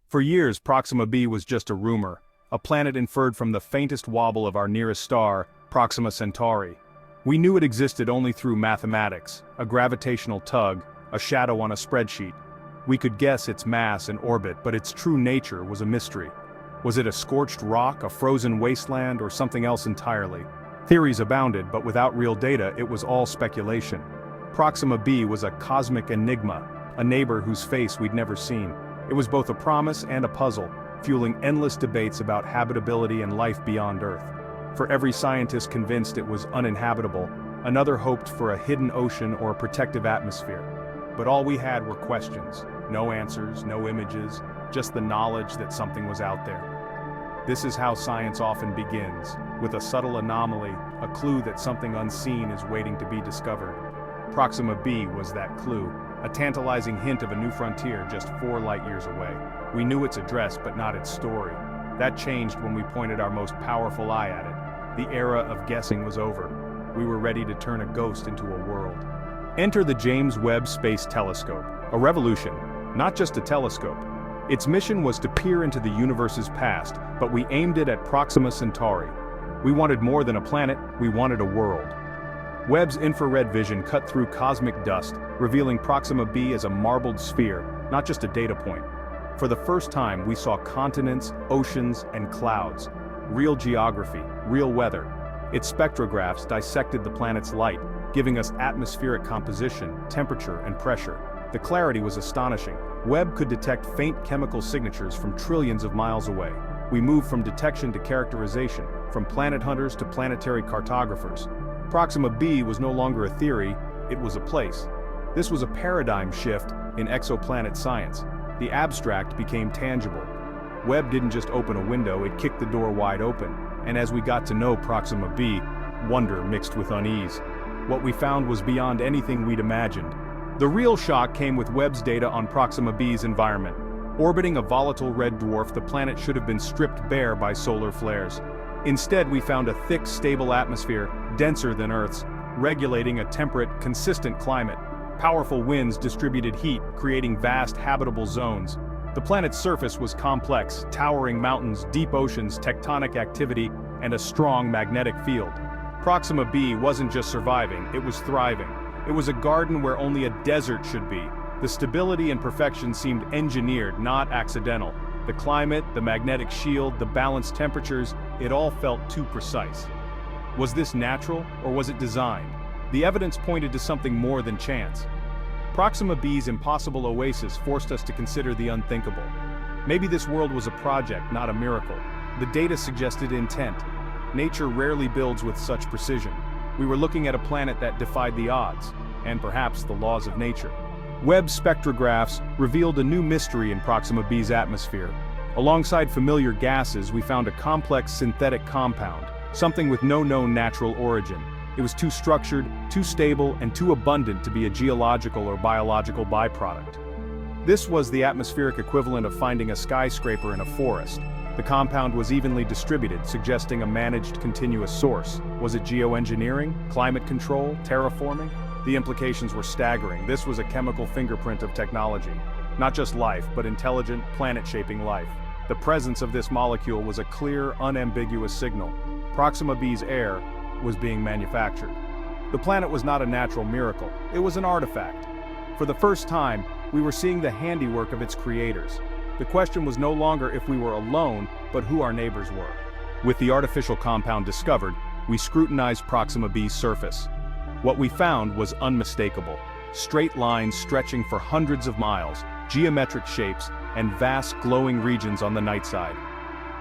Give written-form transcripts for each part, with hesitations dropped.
For years, Proxima B was just a rumor, a planet inferred from the faintest wobble of our nearest star, Proxima Centauri. We knew it existed only through mathematics, a gravitational tug, a shadow on a spreadsheet. We could guess its mass and orbit, but its true nature was a mystery. Was it a scorched rock, a frozen wasteland, or something else entirely? Theories abounded, but without real data, it was all speculation. Proxima B was a cosmic enigma, a neighbor whose face we'd never seen. It was both a promise and a puzzle, fueling endless debates about habitability and life beyond Earth. For every scientist convinced it was uninhabitable, another hoped for a hidden ocean or a protective atmosphere. But all we had were questions, no answers, no images, just the knowledge that something was out there. This is how science often begins, with a subtle anomaly, a clue that something unseen is waiting to be discovered. Proxima B was that clue, a tantalizing hint of a new frontier just 4 light-years away. We knew its address but not its story. That changed when we pointed our most powerful eye at it. The era of guessing was over. We were ready to turn a ghost into a world. Enter the James Webb Space Telescope, a revolution, not just a telescope. Its mission was to peer into the universe's past, but we aimed it at Proxima Centauri. We wanted more than a planet, we wanted a world. Webb's infrared vision cut through cosmic dust, revealing Proxima B as a marbled sphere, not just a data point. For the first time, we saw continents, oceans, and clouds. Real geography, real weather. Its spectrographs dissected the planet's light, giving us atmospheric composition, temperature, and pressure. The clarity was astonishing. Webb could detect faint chemical signatures from trillions of miles away. We moved from detection to characterization, from planet hunters to planetary cartographers. Proxima B was no longer a theory, it was a place. This was a paradigm shift in exoplanet science. The abstract became tangible. Webb didn't just open a window, it kicked the door wide open. And as we got to know Proxima B, wonder mixed with unease. What we found was beyond anything we'd imagined. The real shock came with Webb's data on Proxima B's environment. Orbiting a volatile red dwarf, the planet should have been stripped bare by solar flares. Instead, we found a thick, stable atmosphere, denser than Earth's, regulating a temperate, consistent climate. Powerful winds distributed heat, creating vast habitable zones. The planet's surface was complex, towering mountains, deep oceans, tectonic activity, and a strong magnetic field. Proxima B wasn't just surviving, it was thriving. It was a garden where only a desert should be. The stability and perfection seemed engineered, not accidental. The climate, the magnetic shield, the balanced temperatures, it all felt too precise. Was this natural, or was it designed? The evidence pointed to something more than chance. Proxima B's impossible oasis forced us to consider the unthinkable. Maybe this world was a project, not a miracle. The data suggested intent. Nature rarely builds with such precision. We were looking at a planet that defied the odds, and perhaps the laws of nature. Webb's spectrographs revealed a new mystery in Proxima B's atmosphere. Alongside familiar gases, we found a complex synthetic compound, something with no known natural origin. It was too structured, too stable, and too abundant to be a geological or biological byproduct. This was the atmospheric equivalent of finding a skyscraper in a forest. The compound was evenly distributed, suggesting a managed continuous source. Was it geoengineering, climate control, terraforming? The implications were staggering. This was a chemical fingerprint of technology. Not just life, but intelligent, planet-shaping life. The presence of this molecule was a clear, unambiguous signal. Proxima B's air was being manufactured. The planet was not a natural miracle, it was an artifact. For the first time, we were seeing the handiwork of its creators. The question was no longer if we were alone, but who our neighbors were. With the artificial compound discovered, we scrutinized Proxima B's surface. What we found was unmistakable. Straight lines stretching for hundreds of miles, geometric shapes, and vast glowing regions on the night side.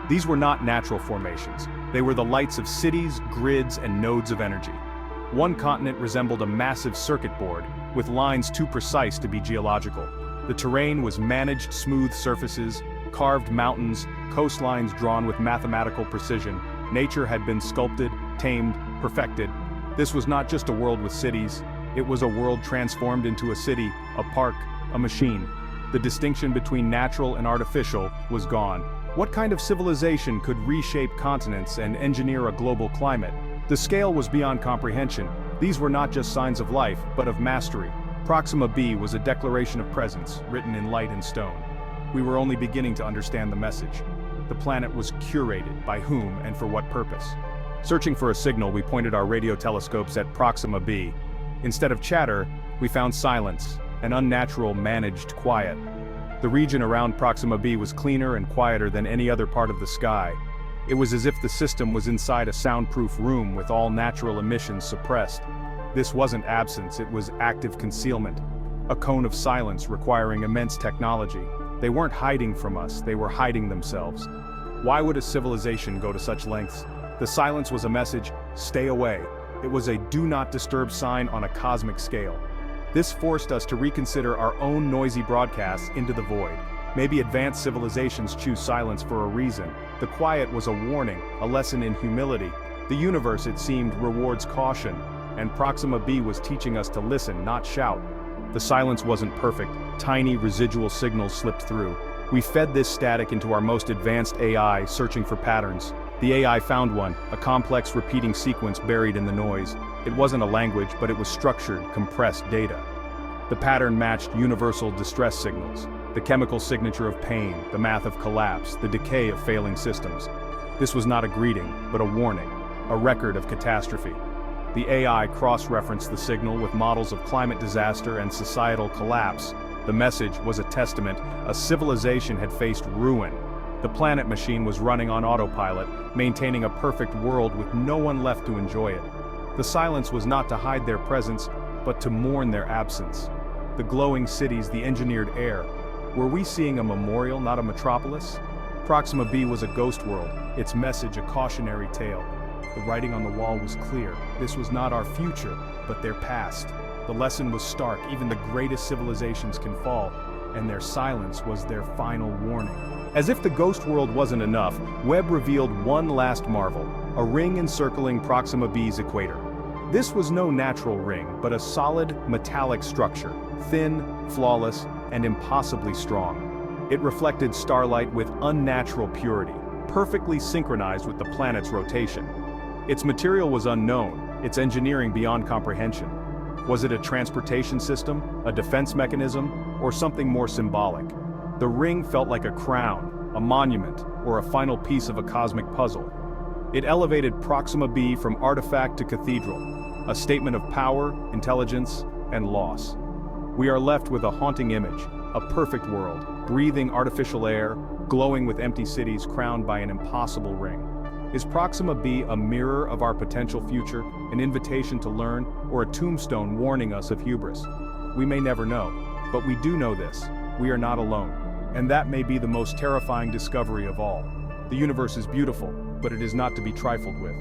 These were not natural formations. They were the lights of cities, grids, and nodes of energy. One continent resembled a massive circuit board, with lines too precise to be geological. The terrain was managed smooth surfaces, carved mountains, coastlines drawn with mathematical precision. Nature had been sculpted, tamed, perfected. This was not just a world with cities, it was a world transformed into a city, a park, a machine. The distinction between natural and artificial was gone. What kind of civilization could reshape continents and engineer a global climate? The scale was beyond comprehension. These were not just signs of life, but of mastery. Proxima B was a declaration of presence, written in light and stone. we were only beginning to understand the message. The planet was curated, by whom and for what purpose? Searching for a signal, we pointed our radio telescopes at Proxima B. Instead of chatter, we found silence, an unnatural, managed quiet. The region around Proxima B was cleaner and quieter than any other part of the sky. It was as if the system was inside a soundproof room with all natural emissions suppressed. This wasn't absence, it was active concealment. A cone of silence requiring immense technology. They weren't hiding from us, they were hiding themselves. Why would a civilization go to such lengths? The silence was a message, stay away. It was a do not disturb sign on a cosmic scale. This forced us to reconsider our own noisy broadcasts into the void. Maybe advanced civilizations choose silence for a reason. The quiet was a warning, a lesson in humility. The universe, it seemed, rewards caution, and Proxima B was teaching us to listen, not shout. The silence wasn't perfect. Tiny residual signals slipped through. We fed this static into our most advanced AI, searching for patterns. The AI found one, a complex repeating sequence buried in the noise. It wasn't a language, but it was structured, compressed data. The pattern matched universal distress signals, the chemical signature of pain, the math of collapse, the decay of failing systems. This was not a greeting, but a warning, a record of catastrophe. The AI cross-referenced the signal with models of climate disaster and societal collapse. The message was a testament. A civilization had faced ruin. The planet machine was running on autopilot, maintaining a perfect world with no one left to enjoy it. The silence was not to hide their presence, but to mourn their absence. The glowing cities, the engineered air. Were we seeing a memorial, not a metropolis? Proxima B was a ghost world, its message a cautionary tale. The writing on the wall was clear. This was not our future, but their past. The lesson was stark. Even the greatest civilizations can fall, and their silence was their final warning. As if the ghost world wasn't enough, Webb revealed one last marvel, a ring encircling Proxima B's equator. This was no natural ring, but a solid, metallic structure, thin, flawless, and impossibly strong. It reflected starlight with unnatural purity, perfectly synchronized with the planet's rotation. Its material was unknown, its engineering beyond comprehension. Was it a transportation system, a defense mechanism, or something more symbolic? The ring felt like a crown, a monument, or a final piece of a cosmic puzzle. It elevated Proxima B from artifact to cathedral, a statement of power, intelligence, and loss. We are left with a haunting image, a perfect world, breathing artificial air, glowing with empty cities crowned by an impossible ring. Is Proxima B a mirror of our potential future, an invitation to learn, or a tombstone warning us of hubris? We may never know, but we do know this: we are not alone. And that may be the most terrifying discovery of all. The universe is beautiful, but it is not to be trifled with.